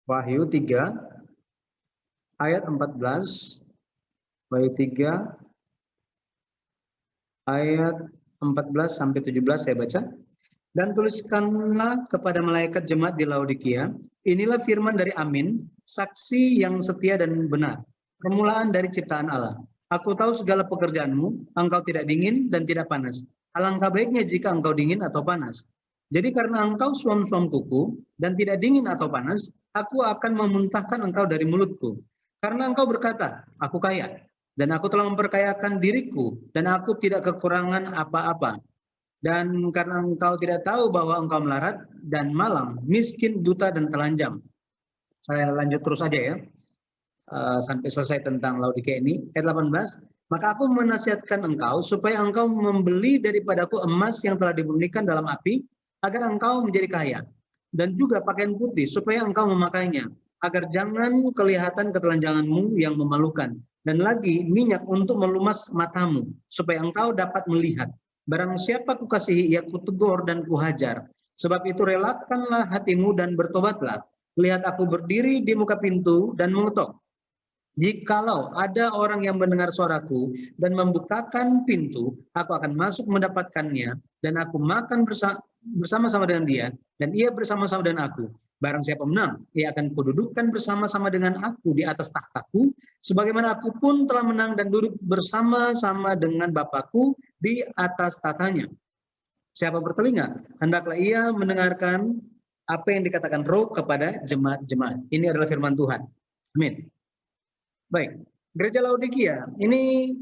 Wahyu 3 ayat 14. Wahyu 3 ayat 14 sampai 17 saya baca. Dan tuliskanlah kepada malaikat jemaat di Laodikia, inilah firman dari Amin, saksi yang setia dan benar, permulaan dari ciptaan Allah. Aku tahu segala pekerjaanmu, engkau tidak dingin dan tidak panas. Alangkah baiknya jika engkau dingin atau panas. Jadi karena engkau suam-suam kuku dan tidak dingin atau panas, aku akan memuntahkan engkau dari mulutku. Karena engkau berkata, aku kaya, dan aku telah memperkayakan diriku, dan aku tidak kekurangan apa-apa. Dan karena engkau tidak tahu bahwa engkau melarat dan malang, miskin, buta, dan telanjang. Saya lanjut terus aja ya, sampai selesai tentang Laodikia ini. Ayat 18, maka aku menasihatkan engkau supaya engkau membeli daripadaku emas yang telah dimurnikan dalam api, agar engkau menjadi kaya. Dan juga pakaian putih, supaya engkau memakainya, agar jangan kelihatan ketelanjanganmu yang memalukan. Dan lagi minyak untuk melumas matamu, supaya engkau dapat melihat. Barang siapa kukasihi, ia kutegur dan kuhajar. Sebab itu relakanlah hatimu dan bertobatlah. Lihat aku berdiri di muka pintu dan mengetok. Jikalau ada orang yang mendengar suaraku dan membukakan pintu, aku akan masuk mendapatkannya, dan aku makan bersama-sama dengan dia, dan ia bersama-sama dengan aku. Barang siapa menang, ia akan kududukkan bersama-sama dengan aku di atas takhtaku, sebagaimana aku pun telah menang dan duduk bersama-sama dengan Bapakku di atas tahtanya. Siapa bertelinga, hendaklah ia mendengarkan apa yang dikatakan Roh kepada jemaat-jemaat. Ini adalah firman Tuhan. Amin. Baik, Gereja Laodikia ini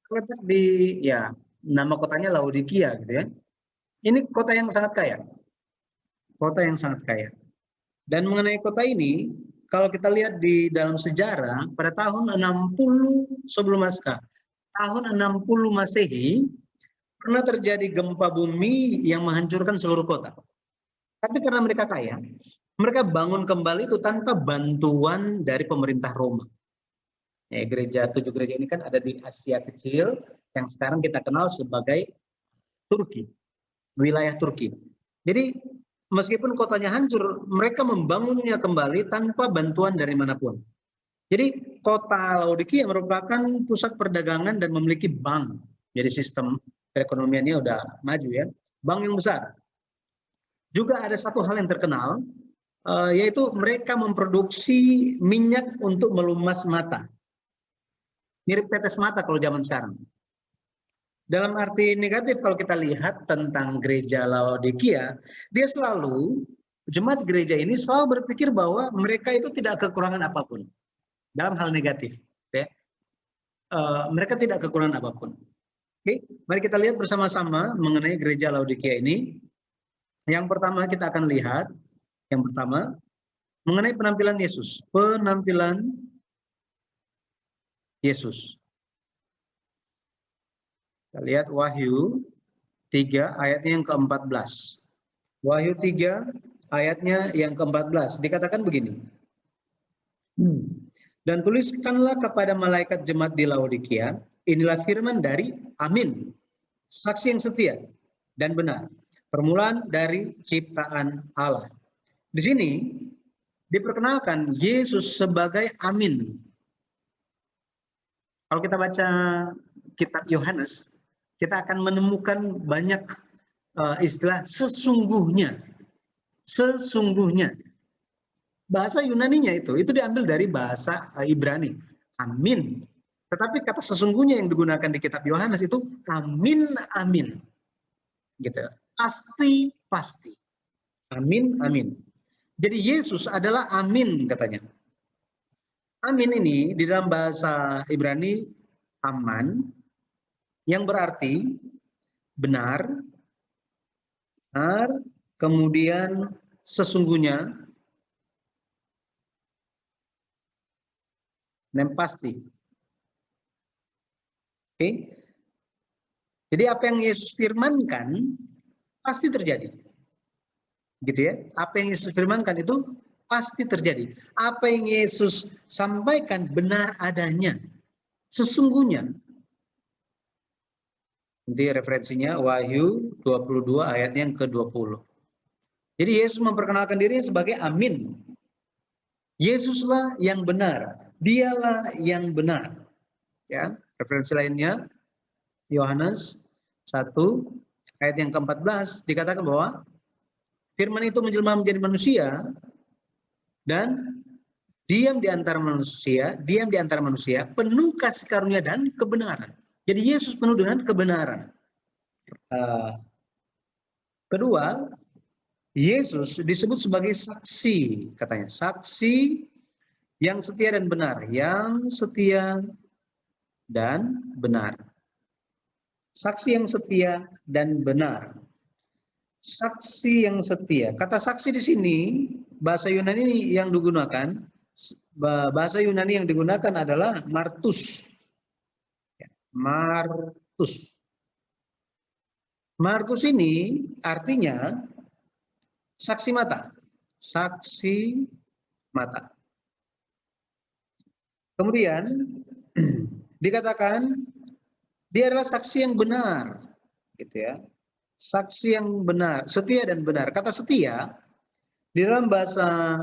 terletak di, ya, nama kotanya Laodikia gitu ya. Ini kota yang sangat kaya. Kota yang sangat kaya. Dan mengenai kota ini, kalau kita lihat di dalam sejarah, pada tahun 60 sebelum Masehi, tahun 60 Masehi, pernah terjadi gempa bumi yang menghancurkan seluruh kota. Tapi karena mereka kaya, mereka bangun kembali itu tanpa bantuan dari pemerintah Roma. Ya, tujuh gereja ini kan ada di Asia Kecil, yang sekarang kita kenal sebagai Turki, wilayah Turki. Jadi meskipun kotanya hancur, mereka membangunnya kembali tanpa bantuan dari manapun. Jadi kota Laodikia merupakan pusat perdagangan dan memiliki bank. Jadi sistem perekonomiannya udah maju ya, bank yang besar. Juga ada satu hal yang terkenal, yaitu mereka memproduksi minyak untuk melumas mata. Mirip tetes mata kalau zaman sekarang. Dalam arti negatif kalau kita lihat tentang gereja Laodikia, dia selalu, jemaat gereja ini selalu berpikir bahwa mereka itu tidak kekurangan apapun. Dalam hal negatif. Ya. Mereka tidak kekurangan apapun. Oke, mari kita lihat bersama-sama mengenai gereja Laodikia ini. Yang pertama kita akan lihat, yang pertama, mengenai penampilan Yesus. Penampilan Yesus. Kita lihat Wahyu 3 ayatnya yang ke-14. Wahyu 3 ayatnya yang ke-14. Dikatakan begini. Dan tuliskanlah kepada malaikat jemaat di Laodikia, inilah firman dari Amin, saksi yang setia dan benar, permulaan dari ciptaan Allah. Di sini diperkenalkan Yesus sebagai Amin. Kalau kita baca kitab Yohanes, kita akan menemukan banyak istilah sesungguhnya. Sesungguhnya. Bahasa Yunaninya itu diambil dari bahasa Ibrani. Amin. Tetapi kata sesungguhnya yang digunakan di kitab Yohanes itu amin, amin. Gitu. Pasti, pasti. Amin, amin. Jadi Yesus adalah amin katanya. Amin ini di dalam bahasa Ibrani aman, yang berarti benar, kemudian sesungguhnya, dan pasti. Oke. Jadi apa yang Yesus firmankan pasti terjadi. Gitu ya. Apa yang Yesus firmankan itu pasti terjadi. Apa yang Yesus sampaikan benar adanya. Sesungguhnya. Nanti referensinya Wahyu 22 ayat yang ke-20. Jadi Yesus memperkenalkan dirinya sebagai Amin. Yesuslah yang benar, dialah yang benar. Ya, referensi lainnya Yohanes 1 ayat yang ke-14 dikatakan bahwa firman itu menjelma menjadi manusia dan diam di antara manusia, penuh kasih karunia dan kebenaran. Jadi Yesus penuh dengan kebenaran. Kedua, Yesus disebut sebagai saksi, katanya. Saksi yang setia dan benar, yang setia dan benar. Saksi yang setia dan benar. Saksi yang setia. Kata saksi di sini bahasa Yunani yang digunakan, adalah martus. Martus. Martus ini artinya saksi mata. Saksi mata. Kemudian dikatakan dia adalah saksi yang benar, gitu ya. Saksi yang benar, setia dan benar. Kata setia di dalam bahasa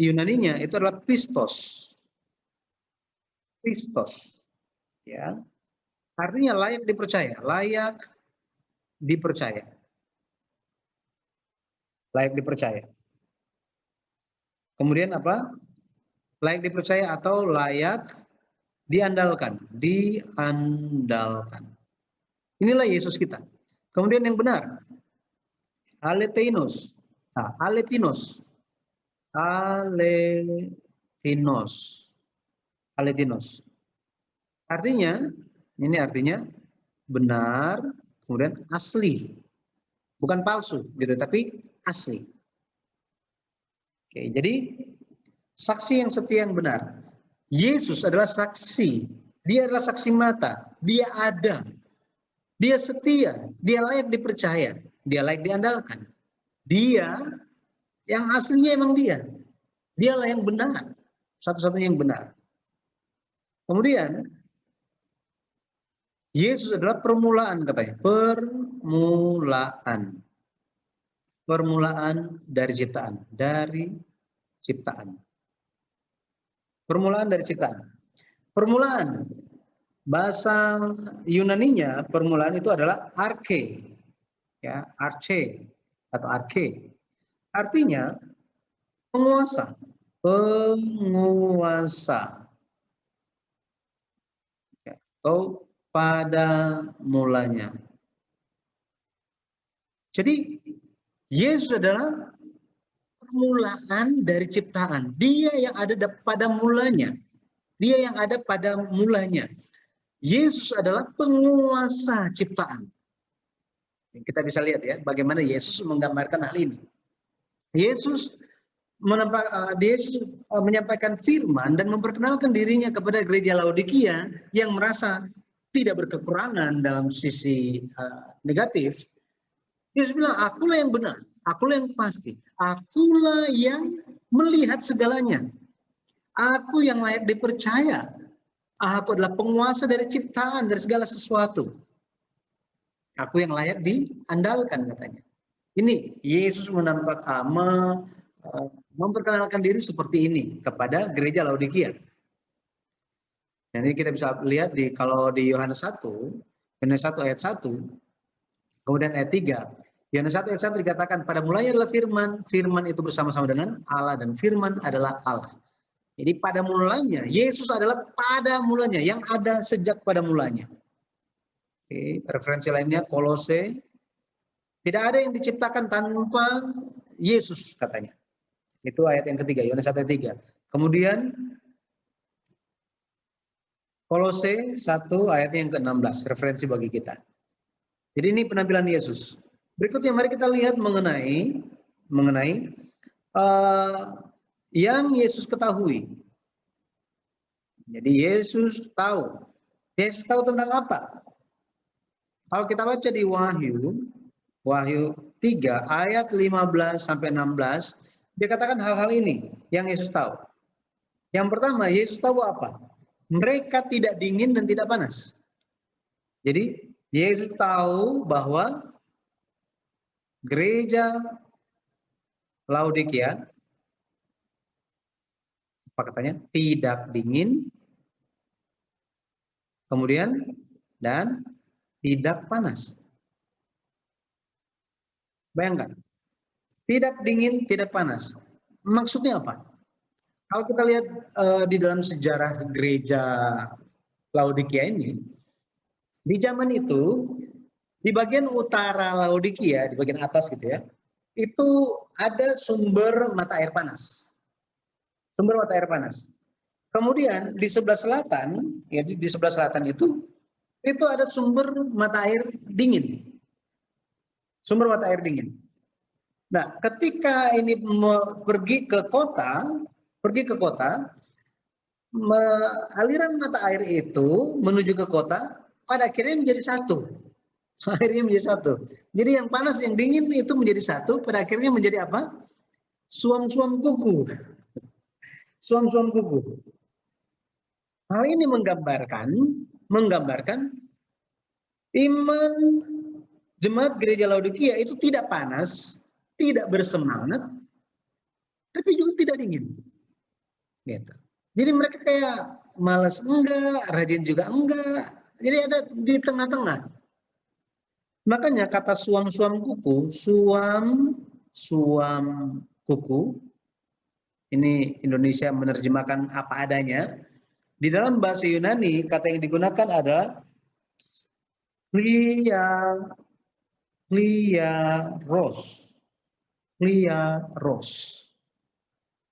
Yunaninya itu adalah pistos. Pistos, ya. Artinya layak dipercaya, layak dipercaya. Layak dipercaya. Kemudian apa? Layak dipercaya atau layak diandalkan, diandalkan. Inilah Yesus kita. Kemudian yang benar, aletinos. Nah, aletinos. Aletinos. Artinya, ini artinya benar, kemudian asli. Bukan palsu, gitu, tapi asli. Oke, jadi saksi yang setia yang benar. Yesus adalah saksi. Dia adalah saksi mata. Dia ada. Dia setia, dia layak dipercaya, dia layak diandalkan. Dia yang aslinya emang dia. Dialah yang benar, satu-satunya yang benar. Kemudian Yesus adalah permulaan, katanya. Permulaan. Permulaan dari ciptaan, Permulaan dari ciptaan. Permulaan. Bahasa Yunaninya permulaan itu adalah arche, ya, arche atau arche. Artinya penguasa, ya, atau pada mulanya. Jadi Yesus adalah permulaan dari ciptaan. Dia yang ada pada mulanya. Dia yang ada pada mulanya. Yesus adalah penguasa ciptaan. Kita bisa lihat ya bagaimana Yesus menggambarkan hal ini. Yesus menyampaikan firman dan memperkenalkan dirinya kepada gereja Laodikia yang merasa tidak berkekurangan dalam sisi negatif. Yesus bilang, akulah yang benar, akulah yang pasti, akulah yang melihat segalanya, aku yang layak dipercaya. Aku adalah penguasa dari ciptaan, dari segala sesuatu. Aku yang layak diandalkan, katanya. Ini Yesus memperkenalkan diri seperti ini kepada gereja Laodikia. Dan ini kita bisa lihat kalau di Yohanes 1 ayat 1, kemudian ayat 3. Yohanes 1 ayat 1 dikatakan, pada mulanya adalah firman, firman itu bersama-sama dengan Allah, dan firman adalah Allah. Jadi pada mulanya, Yesus adalah pada mulanya, yang ada sejak pada mulanya. Oke, referensi lainnya Kolose, tidak ada yang diciptakan tanpa Yesus, katanya. Itu ayat yang ketiga, Yohanes 1 ayat 3. Kemudian Kolose 1 ayat yang ke-16, referensi bagi kita. Jadi ini penampilan Yesus. Berikutnya mari kita lihat mengenai yang Yesus ketahui. Jadi Yesus tahu. Yesus tahu tentang apa? Kalau kita baca di Wahyu 3 ayat 15 sampai 16, dia katakan hal-hal ini yang Yesus tahu. Yang pertama, Yesus tahu apa? Mereka tidak dingin dan tidak panas. Jadi Yesus tahu bahwa gereja Laodikia, apa katanya? Tidak dingin, kemudian dan tidak panas. Bayangkan, tidak dingin, tidak panas. Maksudnya apa? Kalau kita lihat di dalam sejarah gereja Laodikia ini, di zaman itu, di bagian utara Laodikia, di bagian atas gitu ya, itu ada sumber mata air panas. Sumber mata air panas. Kemudian di sebelah selatan, ya di sebelah selatan itu ada sumber mata air dingin. Sumber mata air dingin. Nah, ketika ini pergi ke kota, aliran mata air itu menuju ke kota, pada akhirnya menjadi satu. Akhirnya menjadi satu. Jadi yang panas, yang dingin itu menjadi satu, pada akhirnya menjadi apa? Suam-suam kuku. Suam-suam kuku. Hal ini menggambarkan iman jemaat gereja Laodikia itu tidak panas, tidak bersemangat, tapi juga tidak dingin. Gitu. Jadi mereka kayak malas enggak, rajin juga enggak. Jadi ada di tengah-tengah. Makanya kata suam-suam kuku, suam kuku, ini Indonesia menerjemahkan apa adanya. Di dalam bahasa Yunani, kata yang digunakan adalah kliaros.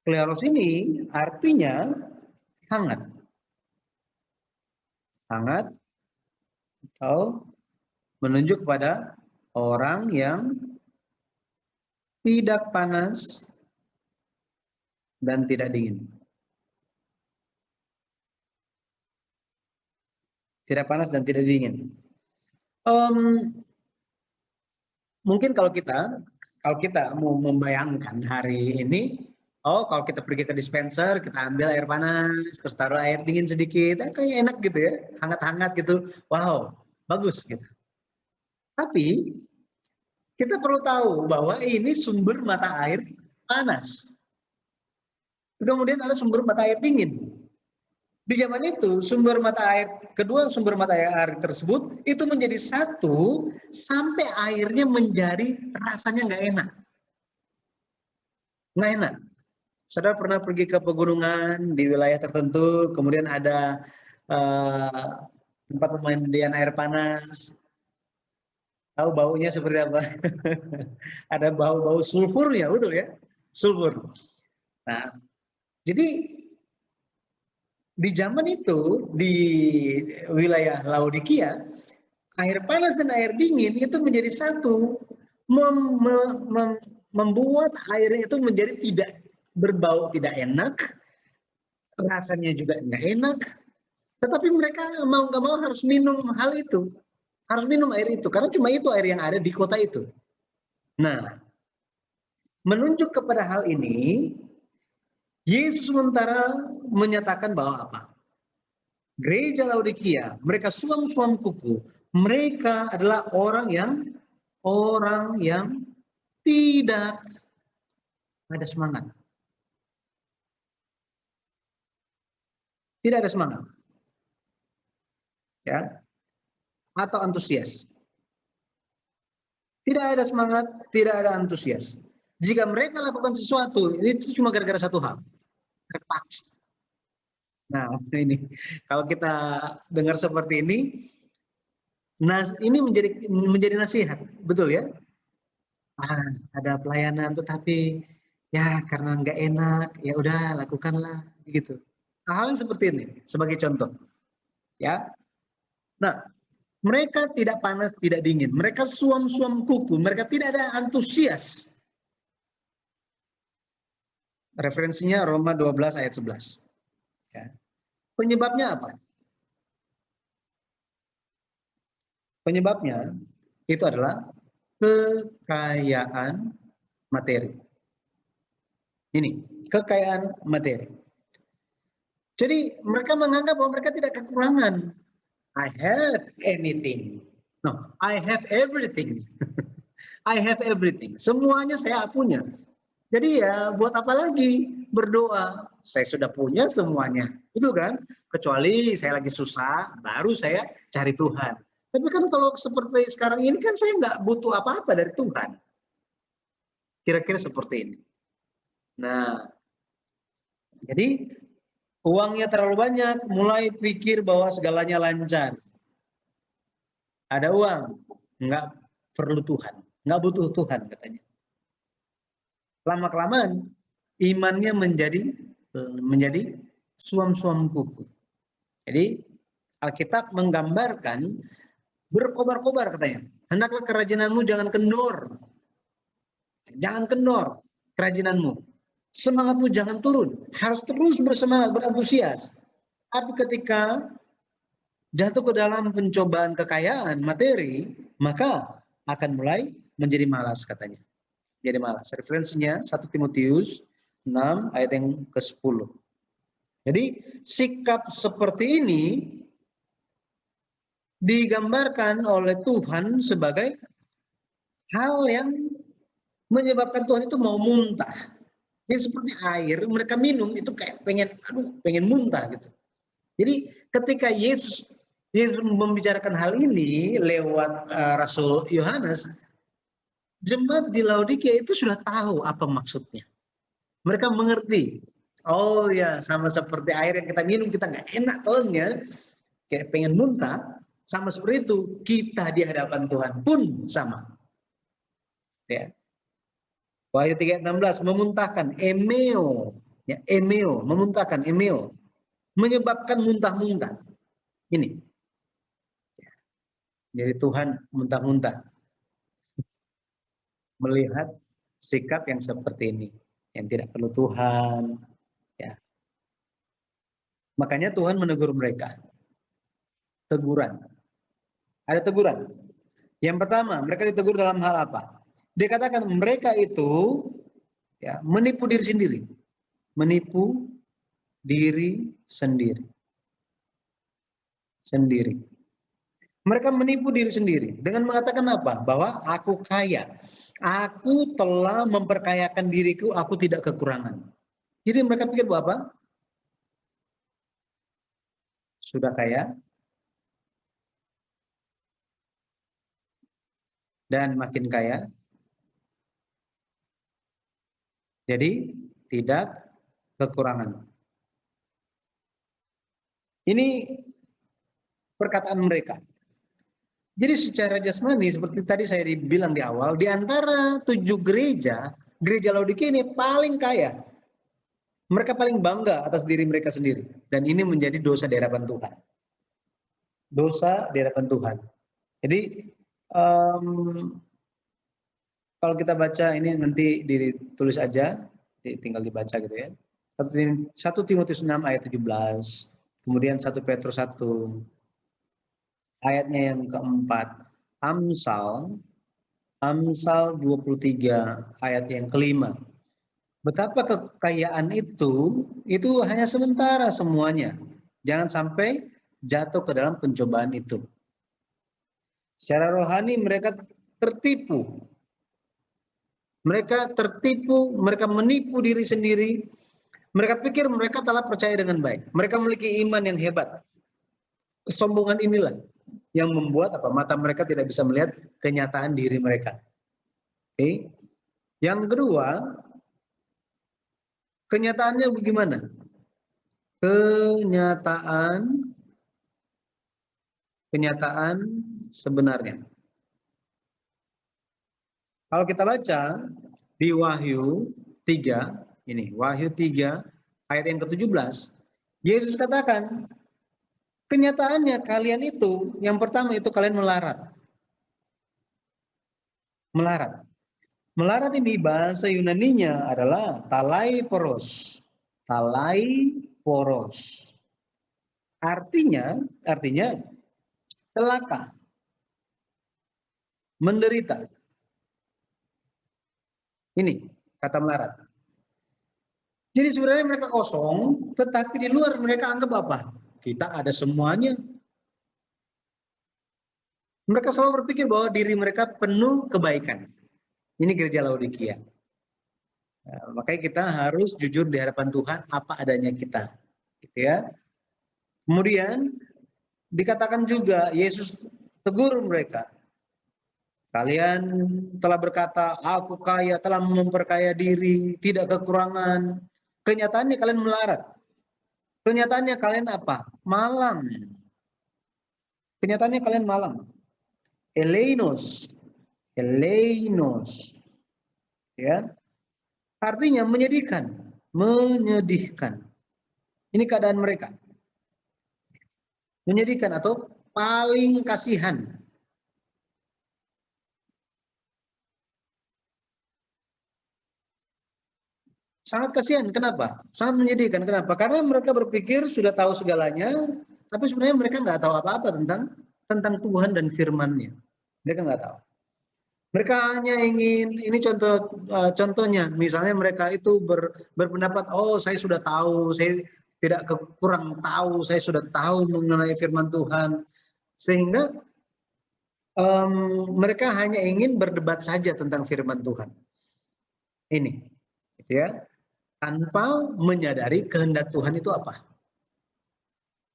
Kliaros ini artinya hangat. Hangat atau menunjuk kepada orang yang tidak panas dan tidak dingin. Tidak panas dan tidak dingin. Mungkin kalau kita mau membayangkan hari ini, kalau kita pergi ke dispenser, kita ambil air panas, terus taruh air dingin sedikit, kayak enak gitu ya, hangat-hangat gitu. Wow, bagus gitu. Tapi kita perlu tahu bahwa ini sumber mata air panas. Kemudian ada sumber mata air dingin. Di zaman itu kedua sumber mata air tersebut itu menjadi satu sampai airnya menjadi rasanya nggak enak. Nggak enak. Saudara pernah pergi ke pegunungan di wilayah tertentu, kemudian ada tempat pemandian air panas. Tahu baunya seperti apa? Ada bau-bau sulfurnya, betul ya? Sulfur. Nah, jadi di zaman itu di wilayah Laodikia, air panas dan air dingin itu menjadi satu, membuat airnya itu menjadi tidak berbau, tidak enak, rasanya juga nggak enak, tetapi mereka mau nggak mau harus minum hal itu, harus minum air itu, karena cuma itu air yang ada di kota itu. Nah, menunjuk kepada hal ini, Yesus sementara menyatakan bahwa apa? Gereja Laodikia, mereka suam-suam kuku, mereka adalah orang yang tidak ada semangat. Tidak ada semangat. Ya. Atau antusias. Tidak ada semangat, tidak ada antusias. Jika mereka lakukan sesuatu, itu cuma gara-gara satu hal. Terpaksa. Nah, ini kalau kita dengar seperti ini, ini menjadi nasihat, betul ya? Ada pelayanan, tetapi ya karena nggak enak, ya udah lakukanlah, gitu. Hal yang seperti ini sebagai contoh, ya. Nah, mereka tidak panas, tidak dingin. Mereka suam-suam kuku. Mereka tidak ada antusias. Referensinya Roma 12 ayat 11. Ya. Penyebabnya apa? Penyebabnya itu adalah kekayaan materi. Ini, kekayaan materi. Jadi mereka menganggap bahwa mereka tidak kekurangan. I have anything. No, I have everything. I have everything. Semuanya saya punya. Jadi ya buat apa lagi berdoa? Saya sudah punya semuanya. Itu kan? Kecuali saya lagi susah, baru saya cari Tuhan. Tapi kan kalau seperti sekarang ini kan saya nggak butuh apa-apa dari Tuhan. Kira-kira seperti ini. Nah, jadi uangnya terlalu banyak, mulai pikir bahwa segalanya lancar. Ada uang, nggak perlu Tuhan, nggak butuh Tuhan katanya. Lama-kelamaan imannya menjadi suam-suam kuku. Jadi Alkitab menggambarkan berkobar-kobar katanya. Hendaklah kerajinanmu jangan kendor. Jangan kendor kerajinanmu. Semangatmu jangan turun. Harus terus bersemangat, berantusias. Tapi ketika jatuh ke dalam pencobaan kekayaan materi, maka akan mulai menjadi malas katanya. Jadi malas. Referensinya 1 Timotius 6 ayat yang ke-10. Jadi sikap seperti ini digambarkan oleh Tuhan sebagai hal yang menyebabkan Tuhan itu mau muntah. Ini seperti air, mereka minum itu kayak pengen muntah gitu. Jadi ketika Yesus membicarakan hal ini lewat Rasul Yohanes, jemaat di Laodikia itu sudah tahu apa maksudnya. Mereka mengerti. Oh ya, sama seperti air yang kita minum, kita nggak enak telannya, kayak pengen muntah. Sama seperti itu, kita di hadapan Tuhan pun sama. Ya. Wahyu 3:16 memuntahkan, emeo, ya, emeo, memuntahkan, emeo, menyebabkan muntah-muntah. Ini. Jadi Tuhan muntah-muntah melihat sikap yang seperti ini, yang tidak perlu Tuhan. Ya. Makanya Tuhan menegur mereka. Teguran. Ada teguran. Yang pertama, mereka ditegur dalam hal apa? Dikatakan mereka itu ya, menipu diri sendiri. Menipu diri sendiri. Mereka menipu diri sendiri dengan mengatakan apa? Bahwa aku kaya. Aku telah memperkayakan diriku, aku tidak kekurangan. Jadi mereka pikir bahwa apa? Sudah kaya dan makin kaya. Jadi tidak kekurangan. Ini perkataan mereka. Jadi secara jasmani seperti tadi saya bilang di awal, di antara 7 gereja, gereja Laodikia ini paling kaya. Mereka paling bangga atas diri mereka sendiri. Dan ini menjadi dosa di hadapan Tuhan. Dosa di hadapan Tuhan. Jadi kalau kita baca ini nanti ditulis aja, tinggal dibaca gitu ya. 1 Timotius 6 ayat 17, kemudian 1 Petrus 1 ayatnya yang keempat, Amsal 23 ayat yang kelima. Betapa kekayaan itu hanya sementara semuanya. Jangan sampai jatuh ke dalam pencobaan itu. Secara rohani mereka tertipu. Mereka menipu diri sendiri. Mereka pikir mereka telah percaya dengan baik. Mereka memiliki iman yang hebat. Kesombongan inilah yang membuat mata mereka tidak bisa melihat kenyataan diri mereka. Oke. Yang kedua, kenyataannya bagaimana? Kenyataan sebenarnya. Kalau kita baca di Wahyu 3, ini Wahyu 3 ayat yang ke-17, Yesus katakan, kenyataannya kalian itu, yang pertama itu kalian melarat. Melarat. Melarat ini bahasa Yunaninya adalah talai poros. Talai poros. Artinya celaka. Menderita. Ini kata melarat. Jadi sebenarnya mereka kosong, tetapi di luar mereka anggap apa? Kita ada semuanya. Mereka selalu berpikir bahwa diri mereka penuh kebaikan. Ini gereja Laodikia. Nah, makanya kita harus jujur di hadapan Tuhan apa adanya kita, gitu ya. Kemudian dikatakan juga Yesus tegur mereka. Kalian telah berkata, aku kaya, telah memperkaya diri, tidak kekurangan. Kenyataannya kalian melarat. Kenyataannya kalian apa? Malang. Kenyataannya kalian malang. Eleinos. Eleinos. Ya. Artinya menyedihkan. Menyedihkan. Ini keadaan mereka. Menyedihkan atau paling kasihan. Sangat kasihan. Kenapa? Sangat menyedihkan. Kenapa? Karena mereka berpikir sudah tahu segalanya, tapi sebenarnya mereka nggak tahu apa-apa tentang Tuhan dan firman-Nya. Mereka nggak tahu. Mereka hanya ingin, ini contohnya, misalnya mereka itu berpendapat, oh saya sudah tahu, saya tidak kurang tahu, saya sudah tahu mengenai firman Tuhan, sehingga mereka hanya ingin berdebat saja tentang firman Tuhan. Ini, gitu ya, tanpa menyadari kehendak Tuhan itu apa.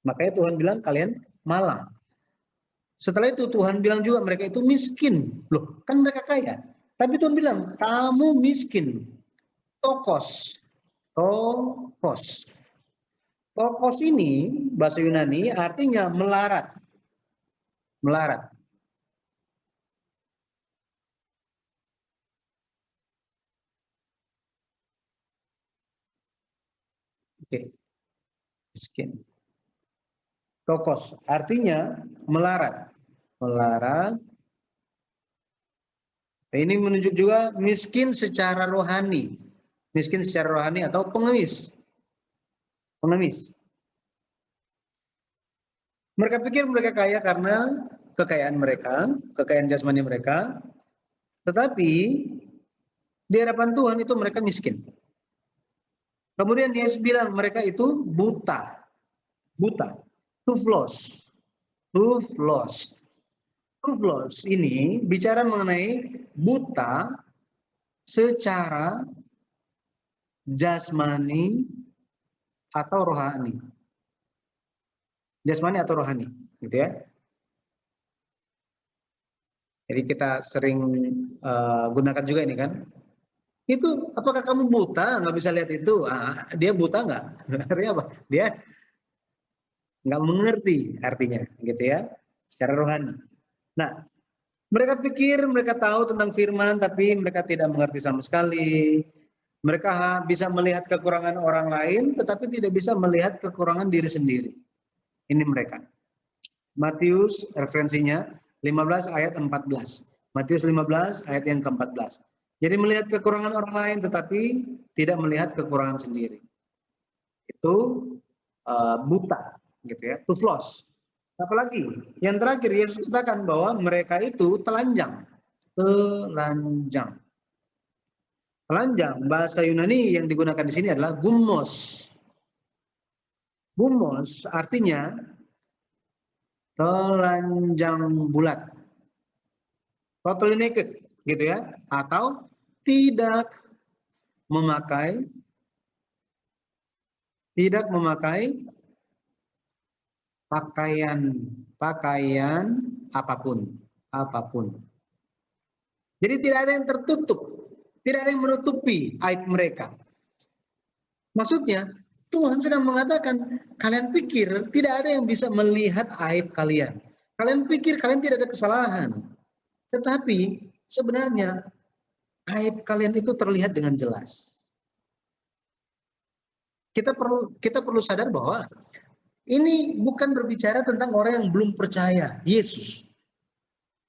Makanya Tuhan bilang kalian malang. Setelah itu Tuhan bilang juga mereka itu miskin. Loh, kan mereka kaya. Tapi Tuhan bilang, kamu miskin. Tokos. Tokos. Tokos ini, bahasa Yunani, artinya melarat. Melarat. Oke. Miskin. Tokos, artinya melarat. Melarat. Ini menunjuk juga miskin secara rohani. Miskin secara rohani atau pengemis. Pengemis. Mereka pikir mereka kaya karena kekayaan mereka, kekayaan jasmani mereka. Tetapi di hadapan Tuhan itu mereka miskin. Kemudian Yesus bilang mereka itu buta. Buta. Tuflos. Tuflos. Tuflos ini bicara mengenai buta secara jasmani atau rohani. Jasmani atau rohani, gitu ya. Jadi kita sering gunakan juga ini kan. Itu apakah kamu buta nggak bisa lihat itu? Dia buta nggak? Artinya apa? Dia nggak mengerti artinya, gitu ya, secara rohani. Nah, mereka pikir mereka tahu tentang firman, tapi mereka tidak mengerti sama sekali. Mereka bisa melihat kekurangan orang lain, tetapi tidak bisa melihat kekurangan diri sendiri. Ini mereka. Matius referensinya 15 ayat 14. Matius 15 ayat yang ke-14. Jadi melihat kekurangan orang lain tetapi tidak melihat kekurangan sendiri. Itu buta, gitu ya. Tuflos. Apalagi yang terakhir Yesus katakan bahwa mereka itu telanjang. Telanjang. Telanjang bahasa Yunani yang digunakan di sini adalah gumos. Gumos artinya telanjang bulat, totally naked, gitu ya, atau tidak memakai pakaian apapun. Jadi tidak ada yang tertutup, tidak ada yang menutupi aib mereka. Maksudnya Tuhan sedang mengatakan, kalian pikir tidak ada yang bisa melihat aib kalian. Kalian pikir kalian tidak ada kesalahan. Tetapi sebenarnya aib kalian itu terlihat dengan jelas. Kita perlu sadar bahwa ini bukan berbicara tentang orang yang belum percaya Yesus.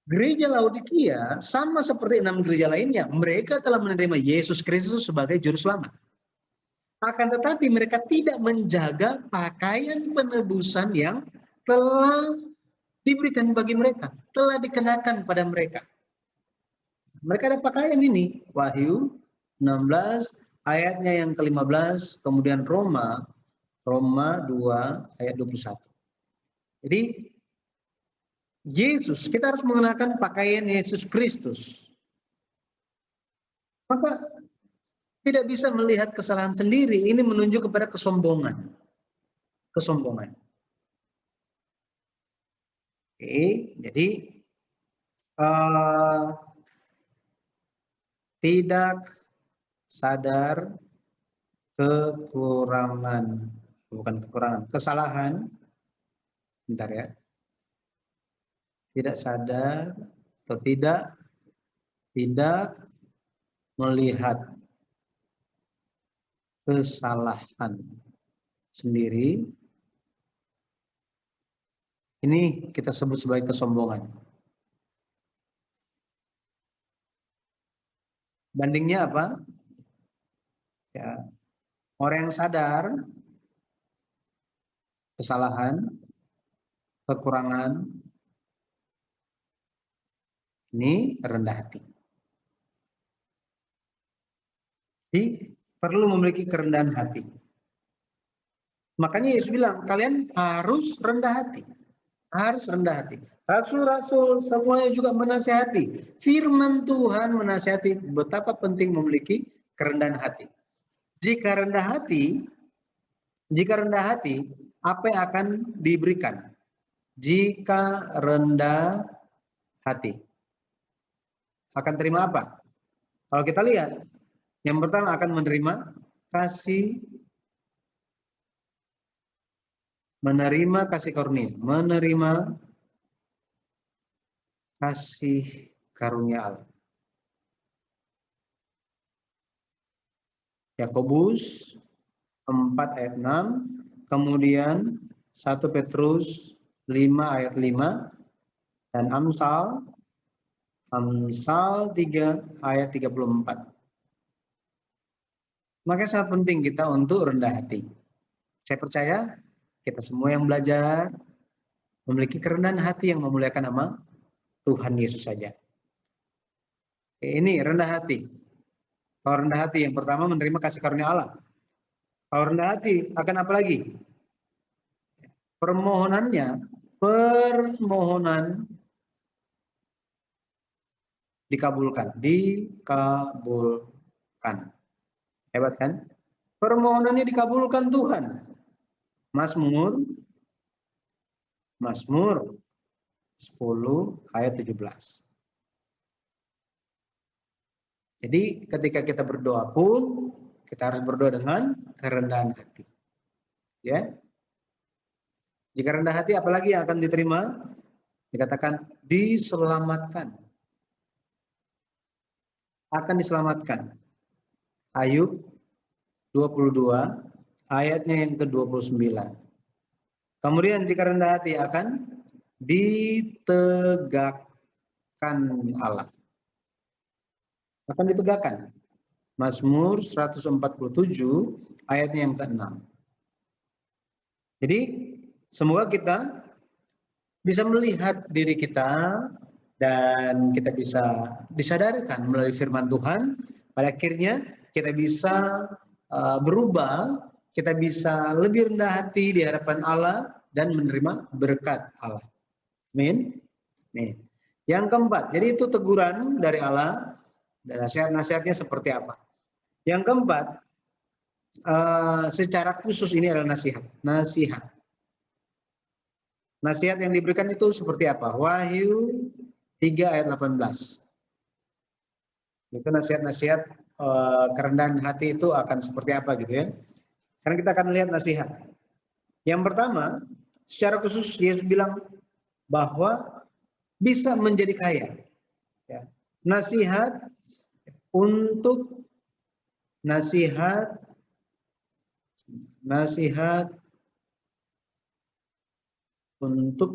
Gereja Laodikia sama seperti 6 gereja lainnya, mereka telah menerima Yesus Kristus sebagai juru selamat. Akan tetapi mereka tidak menjaga pakaian penebusan yang telah diberikan bagi mereka, telah dikenakan pada mereka. Mereka ada pakaian ini, Wahyu 16 ayatnya yang ke-15, kemudian Roma 2 ayat 21. Jadi Yesus, kita harus mengenakan pakaian Yesus Kristus. Maka tidak bisa melihat kesalahan sendiri. Ini menunjuk kepada kesombongan. Kesombongan. Oke, jadi tidak sadar kekurangan, bukan kekurangan, kesalahan. Bentar ya. Tidak sadar atau tidak melihat kesalahan sendiri. Ini kita sebut sebagai kesombongan. Bandingnya apa? Ya, orang yang sadar kesalahan, kekurangan, ini rendah hati. Jadi perlu memiliki kerendahan hati. Makanya Yesus bilang, kalian harus rendah hati. Harus rendah hati. Rasul-rasul semuanya juga menasihati. Firman Tuhan menasihati betapa penting memiliki kerendahan hati. Jika rendah hati, apa yang akan diberikan? Jika rendah hati, akan terima apa? Kalau kita lihat, yang pertama akan menerima kasih, menerima kasih karunia, menerima kasih karunia Allah. Yakobus 4 ayat 6, kemudian 1 Petrus 5 ayat 5, dan Amsal 3 ayat 34. Makanya sangat penting kita untuk rendah hati. Saya percaya kita semua yang belajar memiliki kerendahan hati yang memuliakan nama Tuhan Yesus saja. Ini rendah hati. Kalau rendah hati yang pertama menerima kasih karunia Allah. Kalau rendah hati akan apa lagi? Permohonan dikabulkan. Hebat kan? Permohonannya dikabulkan Tuhan. Mazmur 10 ayat 17. Jadi ketika kita berdoa pun kita harus berdoa dengan kerendahan hati. Ya. Jika rendah hati apalagi yang akan diterima? Dikatakan diselamatkan. Akan diselamatkan. Ayub 22 ayatnya yang ke-29. Kemudian jika rendah hati akan ditegakkan Allah. Akan ditegakkan. Mazmur 147 ayatnya yang ke-6. Jadi semoga kita bisa melihat diri kita dan kita bisa disadarkan melalui firman Tuhan. Pada akhirnya kita bisa berubah, kita bisa lebih rendah hati di hadapan Allah dan menerima berkat Allah. Amin. Amin. Yang keempat, jadi itu teguran dari Allah dan nasihat-nasihatnya seperti apa. Yang keempat, secara khusus ini adalah nasihat. Nasihat yang diberikan itu seperti apa? Wahyu 3 ayat 18. Itu nasihat-nasihat kerendahan hati itu akan seperti apa gitu ya. Sekarang kita akan lihat nasihat. Yang pertama, secara khusus Yesus bilang bahwa bisa menjadi kaya. Ya. Nasihat untuk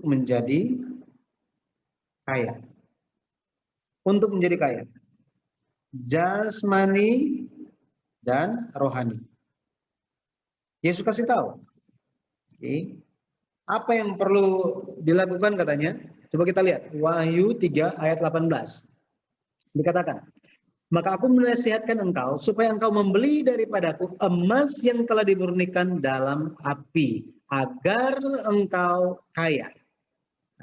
menjadi kaya. Untuk menjadi kaya. Jasmani dan rohani. Yesus kasih tahu. Oke. Apa yang perlu dilakukan katanya? Coba kita lihat. Wahyu 3 ayat 18. Dikatakan, maka aku menasihatkan engkau supaya engkau membeli daripadaku emas yang telah dimurnikan dalam api, agar engkau kaya.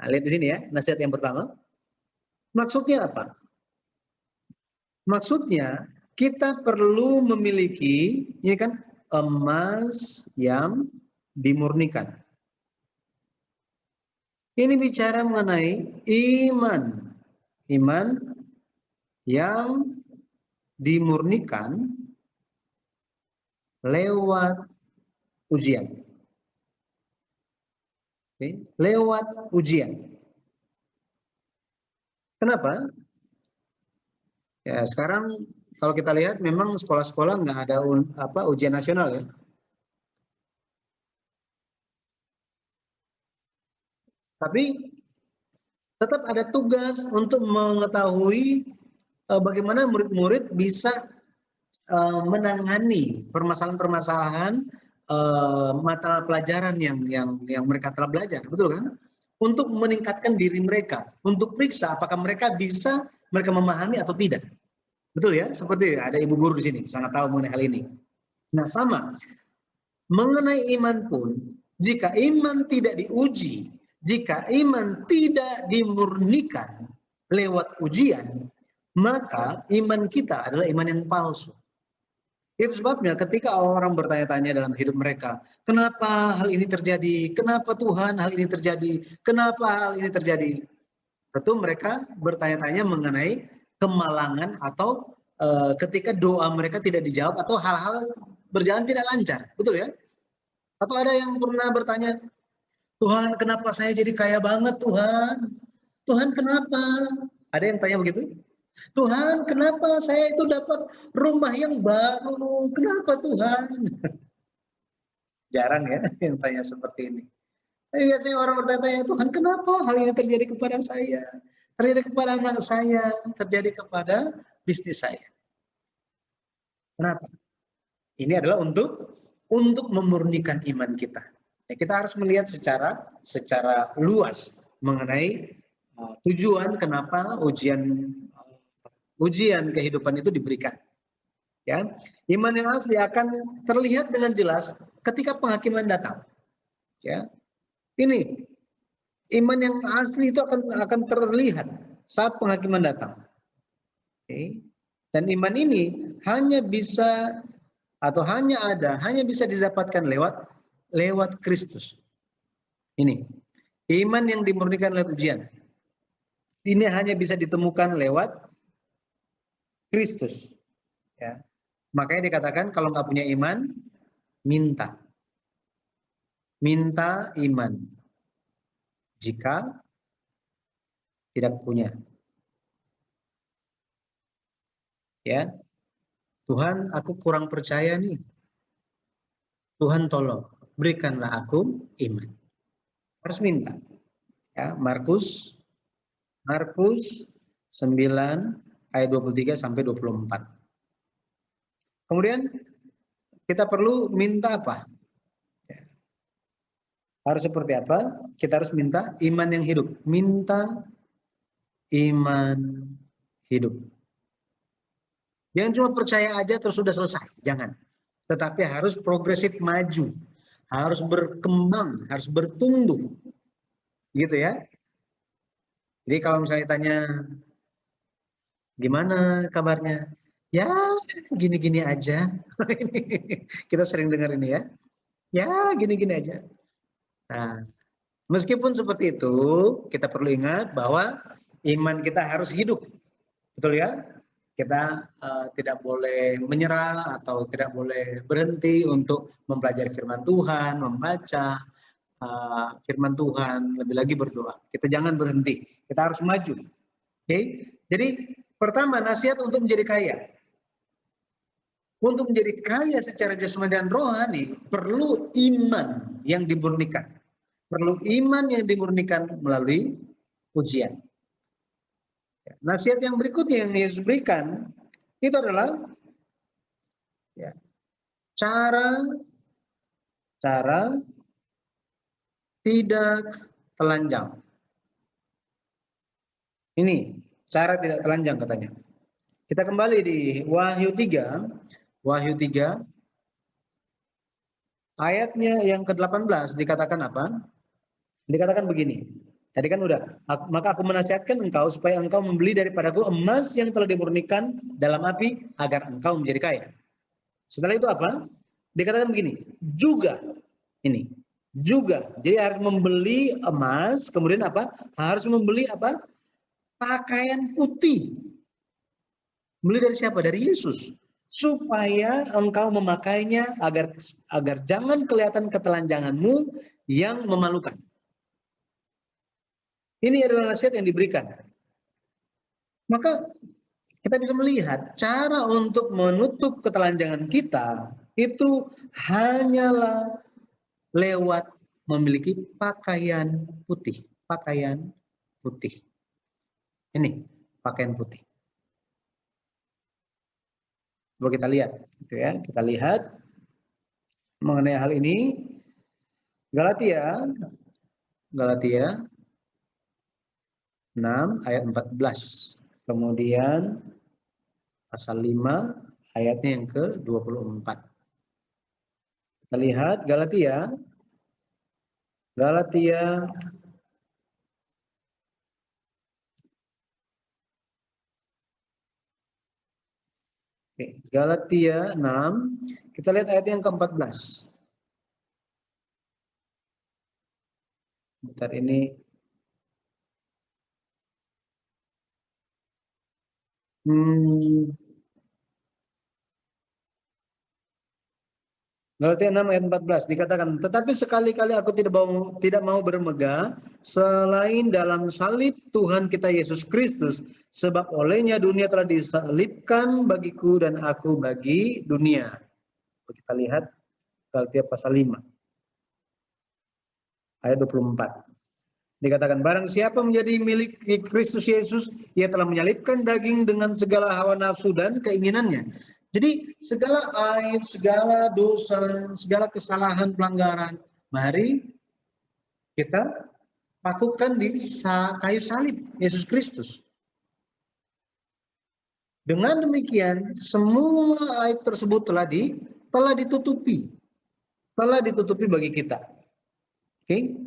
Nah, lihat di sini ya, nasihat yang pertama. Maksudnya apa? Maksudnya kita perlu memiliki, ini kan, emas yang dimurnikan. Ini bicara mengenai iman. Iman yang dimurnikan lewat ujian. Oke, lewat ujian. Kenapa? Ya, sekarang kalau kita lihat memang sekolah-sekolah nggak ada ujian nasional ya. Tapi tetap ada tugas untuk mengetahui bagaimana murid-murid bisa menangani permasalahan-permasalahan mata pelajaran yang mereka telah belajar, betul kan? Untuk meningkatkan diri mereka, untuk periksa apakah mereka memahami atau tidak. Betul ya? Seperti ada ibu guru di sini sangat tahu mengenai hal ini. Nah, sama mengenai iman pun, jika iman tidak diuji, jika iman tidak dimurnikan lewat ujian, maka iman kita adalah iman yang palsu. Itu sebabnya ketika orang bertanya-tanya dalam hidup mereka, kenapa hal ini terjadi? Kenapa Tuhan hal ini terjadi? Kenapa hal ini terjadi? Tentu mereka bertanya-tanya mengenai kemalangan atau ketika doa mereka tidak dijawab atau hal-hal berjalan tidak lancar. Betul ya? Atau ada yang pernah bertanya, Tuhan kenapa saya jadi kaya banget Tuhan? Tuhan kenapa? Ada yang tanya begitu? Tuhan, kenapa saya itu dapat rumah yang baru? Kenapa Tuhan? Jarang ya yang tanya seperti ini. Tapi biasanya orang bertanya, Tuhan kenapa hal ini terjadi kepada saya? Terjadi kepada anak saya, terjadi kepada bisnis saya. Kenapa? Ini adalah untuk memurnikan iman kita. Ya, kita harus melihat secara luas mengenai tujuan kenapa ujian kehidupan itu diberikan. Ya, iman yang asli akan terlihat dengan jelas ketika penghakiman datang. Ya, ini iman yang asli itu akan terlihat saat penghakiman datang. Oke. Dan iman ini hanya bisa atau hanya bisa didapatkan lewat Kristus. Ini iman yang dimurnikan lewat ujian. Ini hanya bisa ditemukan lewat Kristus. Ya. Makanya dikatakan kalau nggak punya iman, minta iman. Jika tidak punya, ya Tuhan, aku kurang percaya nih. Tuhan tolong berikanlah aku iman. Harus minta. Ya, Markus 9 ayat 23 sampai 24. Kemudian kita perlu minta apa? Harus seperti apa? Kita harus minta iman yang hidup. Minta iman hidup. Jangan cuma percaya aja terus sudah selesai. Jangan. Tetapi harus progresif maju. Harus berkembang, harus bertumbuh. Gitu ya. Jadi kalau misalnya tanya, gimana kabarnya? Ya, gini-gini aja. Kita sering dengar ini ya. Ya, gini-gini aja. Nah, meskipun seperti itu, kita perlu ingat bahwa iman kita harus hidup. Betul ya? Kita tidak boleh menyerah atau tidak boleh berhenti untuk mempelajari firman Tuhan, membaca firman Tuhan, lebih lagi berdoa. Kita jangan berhenti, kita harus maju. Oke? Jadi pertama, nasihat untuk menjadi kaya. Untuk menjadi kaya secara jasmani dan rohani, perlu iman yang dimurnikan. Perlu iman yang dimurnikan melalui ujian. Nasihat yang berikutnya yang Yesus berikan, itu adalah ya, cara tidak telanjang. Ini cara tidak telanjang katanya. Kita kembali di Wahyu 3 ayatnya yang ke-18 dikatakan apa? Dikatakan begini. Tadi kan udah, maka aku menasihatkan engkau supaya engkau membeli daripadaku emas yang telah dimurnikan dalam api agar engkau menjadi kaya. Setelah itu apa? Dikatakan begini, juga ini, juga. Jadi harus membeli emas, kemudian apa? Harus membeli apa? Pakaian putih. Beli dari siapa? Dari Yesus. Supaya engkau memakainya agar jangan kelihatan ketelanjanganmu yang memalukan. Ini adalah nasihat yang diberikan. Maka kita bisa melihat cara untuk menutup ketelanjangan kita itu hanyalah lewat memiliki pakaian putih. Pakaian putih. Ini pakaian putih. Coba kita lihat, gitu ya. Kita lihat mengenai hal ini. Galatia 6 ayat 14. Kemudian pasal 5 ayatnya yang ke-24. Kita lihat Galatia Galatia 6, kita lihat ayat yang ke-14. Bentar ini. Galatia 6 ayat 14 dikatakan, tetapi sekali-kali aku tidak mau bermegah selain dalam salib Tuhan kita Yesus Kristus, sebab olehnya dunia telah disalibkan bagiku dan aku bagi dunia. Kita lihat Galatia pasal 5 ayat 24. Dikatakan, barang siapa menjadi milik Kristus Yesus, ia telah menyalibkan daging dengan segala hawa nafsu dan keinginannya. Jadi segala aib, segala dosa, segala kesalahan, pelanggaran, mari kita lakukan di kayu salib Yesus Kristus. Dengan demikian, semua aib tersebut telah ditutupi. Telah ditutupi bagi kita. Oke?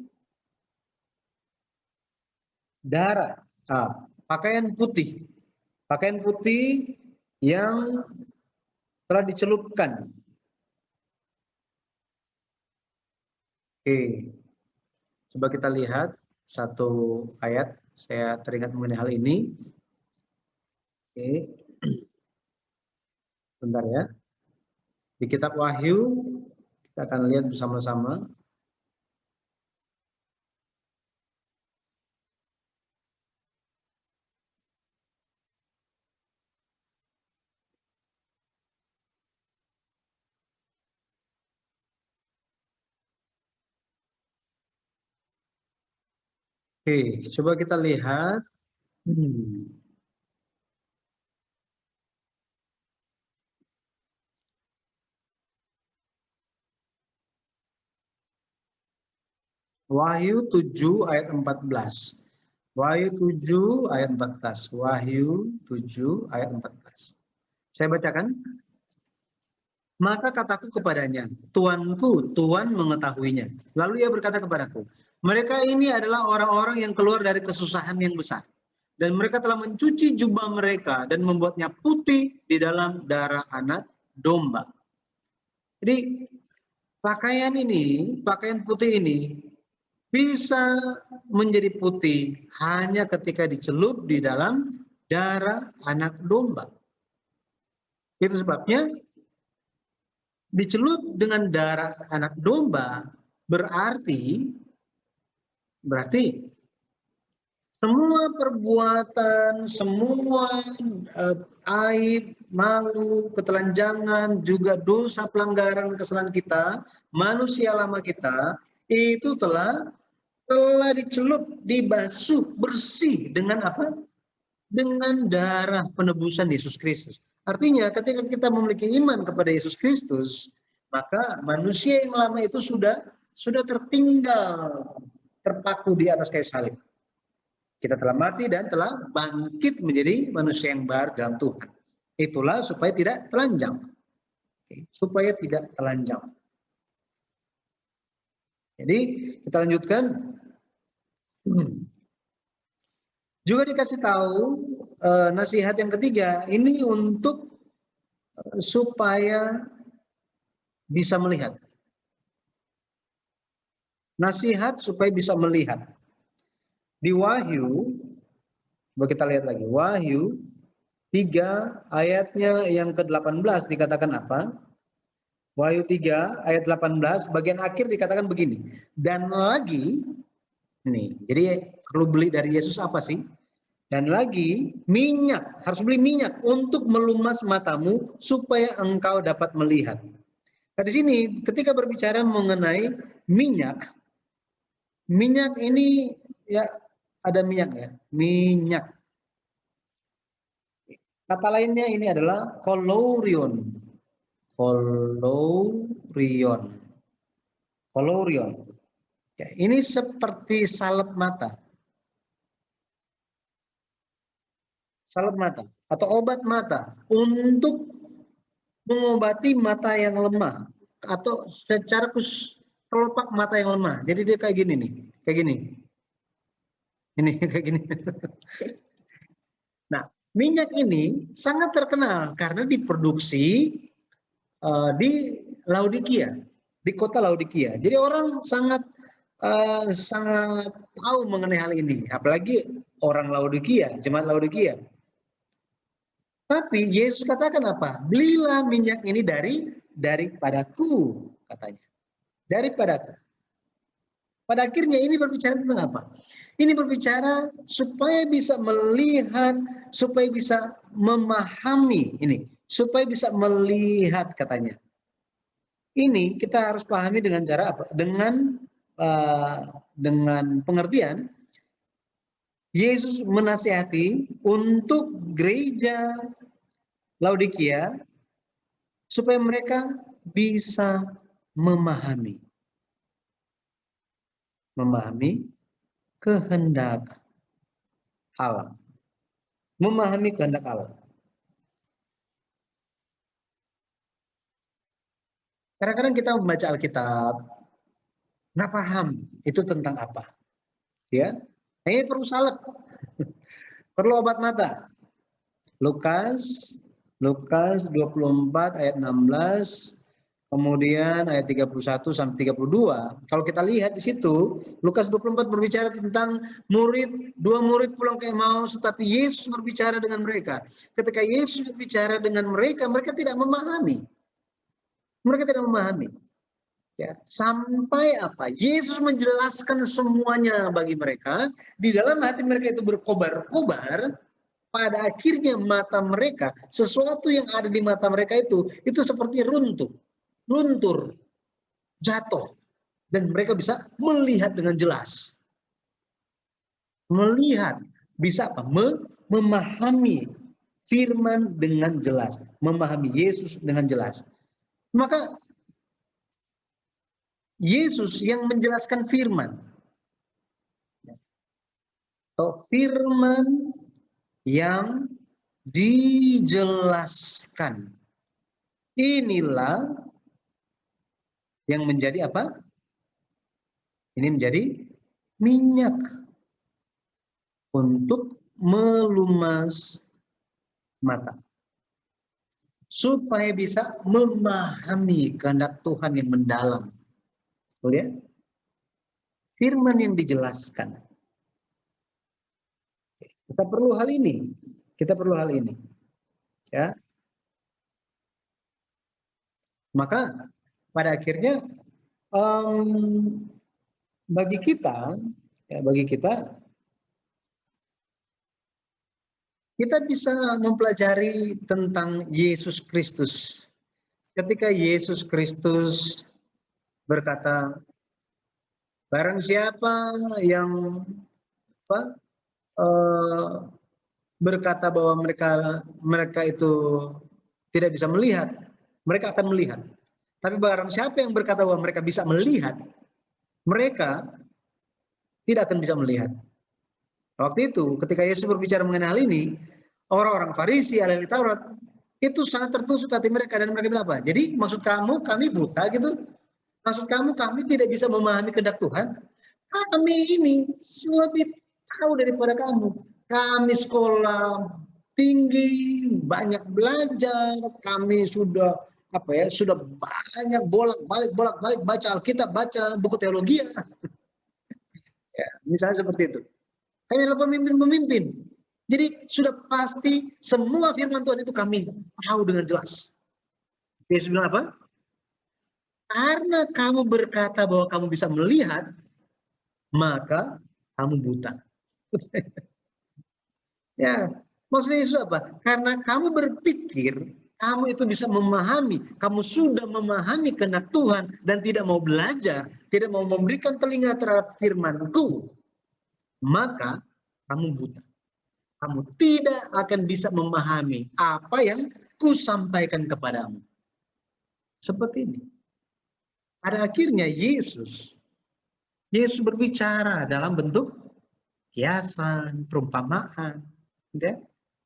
Darah, pakaian putih yang telah dicelupkan. Oke, coba kita lihat satu ayat. Saya teringat mengenai hal ini. Oke, bentar ya. Di kitab Wahyu kita akan lihat bersama-sama. Oke, coba kita lihat. Wahyu 7 ayat 14. Wahyu 7 ayat 14. Wahyu 7 ayat 14. Saya bacakan. Maka kataku kepadanya, Tuanku, Tuhan mengetahuinya. Lalu ia berkata kepadaku, mereka ini adalah orang-orang yang keluar dari kesusahan yang besar. Dan mereka telah mencuci jubah mereka dan membuatnya putih di dalam darah anak domba. Jadi pakaian putih ini bisa menjadi putih hanya ketika dicelup di dalam darah anak domba. Itu sebabnya dicelup dengan darah anak domba berarti semua perbuatan, semua aib, malu, ketelanjangan, juga dosa, pelanggaran, kesalahan kita, manusia lama kita itu telah dicelup, dibasuh bersih dengan apa? Dengan darah penebusan Yesus Kristus. Artinya ketika kita memiliki iman kepada Yesus Kristus, maka manusia yang lama itu sudah tertinggal, terpaku di atas kayu salib. Kita telah mati dan telah bangkit menjadi manusia yang baru dalam Tuhan. Itulah supaya tidak telanjang. Supaya tidak telanjang. Jadi kita lanjutkan. Juga dikasih tahu nasihat yang ketiga, ini untuk supaya bisa melihat. Nasihat supaya bisa melihat. Di Wahyu, coba kita lihat lagi. Wahyu 3 ayatnya yang ke-18 dikatakan apa? Wahyu 3 ayat 18 bagian akhir dikatakan begini. Dan lagi, nih, jadi perlu beli dari Yesus apa sih? Dan lagi minyak, harus beli minyak untuk melumas matamu supaya engkau dapat melihat. Nah, di sini ketika berbicara mengenai minyak, minyak ini ya ada minyak ya, minyak. Kata lainnya ini adalah kolorion. Kolorion. Kolorion. Ya, ini seperti salep mata. Salep mata atau obat mata untuk mengobati mata yang lemah atau secara kelopak mata yang lemah. Jadi dia kayak gini nih, kayak gini. Ini kayak gini. Nah, minyak ini sangat terkenal karena diproduksi di Laodikia, di kota Laodikia. Jadi orang sangat sangat tahu mengenai hal ini, apalagi orang Laodikia, jemaat Laodikia. Tapi Yesus katakan apa? Belilah minyak ini daripadaku, katanya. Daripadaku. Pada akhirnya ini berbicara tentang apa? Ini berbicara supaya bisa melihat, supaya bisa memahami ini, supaya bisa melihat katanya. Ini kita harus pahami dengan cara apa? Dengan pengertian Yesus menasihati untuk gereja Laodikia supaya mereka bisa memahami kehendak Allah. Memahami kehendak Allah. Kadang-kadang kita membaca Alkitab, nggak paham itu tentang apa. Ya, ini perlu salep, perlu obat mata. Lukas 24 ayat 16, kemudian ayat 31 sampai 32. Kalau kita lihat di situ, Lukas 24 berbicara tentang dua murid pulang ke Emmaus, tetapi Yesus berbicara dengan mereka. Ketika Yesus berbicara dengan mereka, mereka tidak memahami. Mereka tidak memahami. Ya, sampai apa? Yesus menjelaskan semuanya bagi mereka, di dalam hati mereka itu berkobar-kobar, pada akhirnya mata mereka, sesuatu yang ada di mata mereka itu seperti luntur, jatuh, dan mereka bisa melihat dengan jelas. Melihat, bisa apa? Memahami firman dengan jelas, memahami Yesus dengan jelas. Maka Yesus yang menjelaskan firman. Atau firman yang dijelaskan. Inilah yang menjadi apa? Ini menjadi minyak untuk melumas mata. Supaya bisa memahami kehendak Tuhan yang mendalam. Lihat, firman yang dijelaskan. Kita perlu hal ini. Kita perlu hal ini. Ya. Maka pada akhirnya bagi kita kita bisa mempelajari tentang Yesus Kristus. Ketika Yesus Kristus berkata, barang siapa yang berkata bahwa mereka itu tidak bisa melihat, mereka akan melihat. Tapi barang siapa yang berkata bahwa mereka bisa melihat, mereka tidak akan bisa melihat. Waktu itu ketika Yesus berbicara mengenai hal ini, orang-orang Farisi, ahli Taurat, itu sangat tertusuk hati mereka, dan mereka bilang apa? Jadi maksud kamu kami buta gitu? Maksud kamu kami tidak bisa memahami kehendak Tuhan? Kami ini lebih tahu daripada kamu. kami sekolah tinggi, banyak belajar, kami sudah sudah banyak bolak-balik baca Alkitab, baca buku teologi. Ya, misalnya seperti itu. Kami adalah pemimpin-pemimpin. Jadi sudah pasti semua firman Tuhan itu kami tahu dengan jelas. Yesus bilang apa? Karena kamu berkata bahwa kamu bisa melihat, maka kamu buta. Ya, maksudnya Yesus apa? Karena kamu berpikir kamu itu bisa memahami, kamu sudah memahami kehendak Tuhan dan tidak mau belajar, tidak mau memberikan telinga terhadap firman-Ku, maka kamu buta. Kamu tidak akan bisa memahami apa yang Ku sampaikan kepadamu. Seperti ini. Pada akhirnya Yesus berbicara dalam bentuk kiasan, perumpamaan, ya.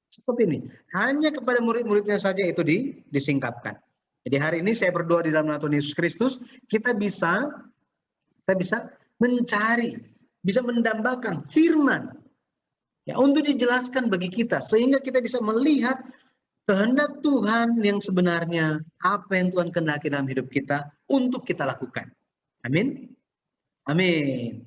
Seperti ini. Hanya kepada murid-muridnya saja itu disingkapkan. Jadi hari ini saya berdoa di dalam nama Tuhan Yesus Kristus, kita bisa mencari, bisa mendambakan firman ya untuk dijelaskan bagi kita sehingga kita bisa melihat kehendak Tuhan yang sebenarnya, apa yang Tuhan kehendaki dalam hidup kita untuk kita lakukan. Amin. Amin.